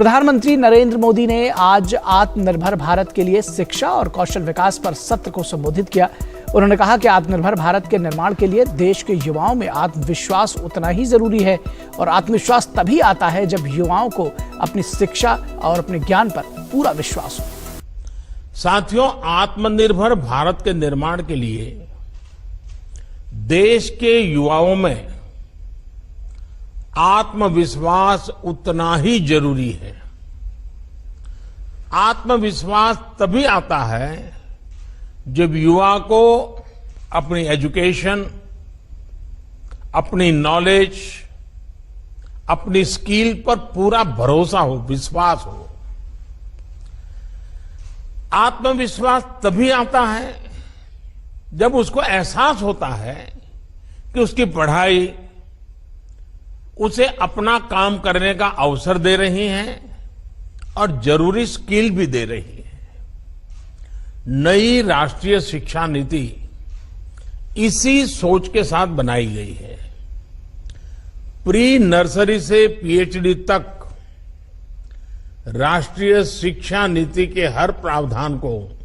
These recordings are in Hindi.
प्रधानमंत्री नरेंद्र मोदी ने आज आत्मनिर्भर भारत के लिए शिक्षा और कौशल विकास पर सत्र को संबोधित किया। उन्होंने कहा कि आत्मनिर्भर भारत के निर्माण के लिए देश के युवाओं में आत्मविश्वास उतना ही जरूरी है और आत्मविश्वास तभी आता है जब युवाओं को अपनी शिक्षा और अपने ज्ञान पर पूरा विश्वास हो। साथियों, आत्मनिर्भर भारत के निर्माण के लिए देश के युवाओं में आत्मविश्वास उतना ही जरूरी है। आत्मविश्वास तभी आता है जब युवा को अपनी एजुकेशन, अपनी नॉलेज, अपनी स्किल पर पूरा भरोसा हो, विश्वास हो। आत्मविश्वास तभी आता है जब उसको एहसास होता है कि उसकी पढ़ाई उसे अपना काम करने का अवसर दे रही है और जरूरी स्किल भी दे रही है। नई राष्ट्रीय शिक्षा नीति इसी सोच के साथ बनाई गई है। प्री नर्सरी से पीएचडी तक राष्ट्रीय शिक्षा नीति के हर प्रावधान को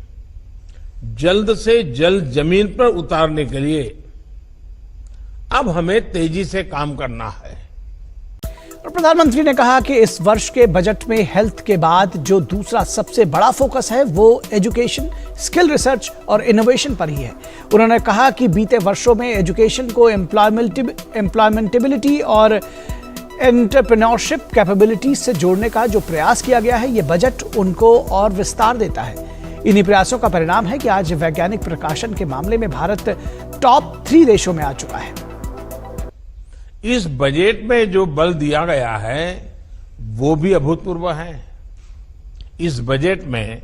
जल्द से जल्द जमीन पर उतारने के लिए अब हमें तेजी से काम करना है। और प्रधानमंत्री ने कहा कि इस वर्ष के बजट में हेल्थ के बाद जो दूसरा सबसे बड़ा फोकस है वो एजुकेशन, स्किल रिसर्च और इनोवेशन पर ही है। उन्होंने कहा कि बीते वर्षों में एजुकेशन को एम्प्लॉयमेंटेबिलिटी और एंटरप्रेन्योरशिप कैपेबिलिटी से जोड़ने का जो प्रयास किया गया है, ये बजट उनको और विस्तार देता है। इन्हीं प्रयासों का परिणाम है कि आज वैज्ञानिक प्रकाशन के मामले में भारत टॉप 3 देशों में आ चुका है। इस बजट में जो बल दिया गया है वो भी अभूतपूर्व है। इस बजट में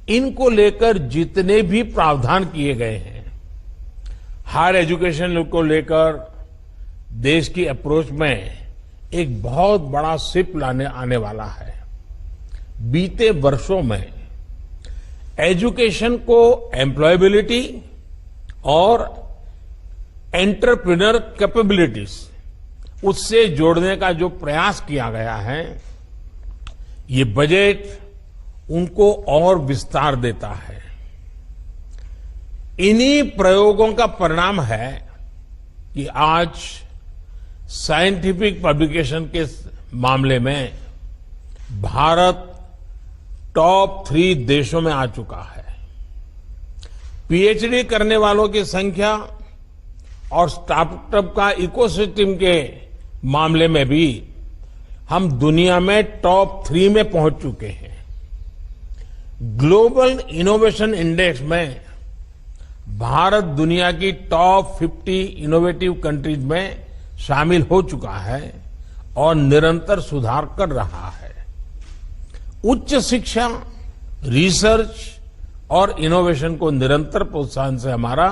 इनको लेकर जितने भी प्रावधान किए गए हैं, हायर एजुकेशन को लेकर देश की अप्रोच में एक बहुत बड़ा शिफ्ट आने वाला है। बीते वर्षों में एजुकेशन को एम्प्लॉयबिलिटी और एंटरप्रेन्योर कैपेबिलिटीज उससे जोड़ने का जो प्रयास किया गया है, ये बजट उनको और विस्तार देता है। इन्हीं प्रयोगों का परिणाम है कि आज साइंटिफिक पब्लिकेशन के मामले में भारत टॉप 3 देशों में आ चुका है। पीएचडी करने वालों की संख्या और स्टार्टअप का इकोसिस्टम के मामले में भी हम दुनिया में टॉप 3 में पहुंच चुके हैं। ग्लोबल इनोवेशन इंडेक्स में भारत दुनिया की टॉप 50 इनोवेटिव कंट्रीज में शामिल हो चुका है और निरंतर सुधार कर रहा है। उच्च शिक्षा, रिसर्च और इनोवेशन को निरंतर प्रोत्साहन से हमारा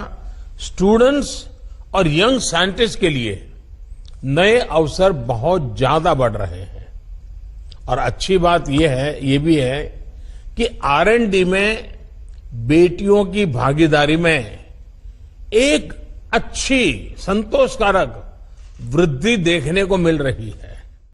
स्टूडेंट्स और यंग साइंटिस्ट के लिए नए अवसर बहुत ज्यादा बढ़ रहे हैं। और अच्छी बात ये भी है कि R&D में बेटियों की भागीदारी में एक अच्छी, संतोषकारक वृद्धि देखने को मिल रही है।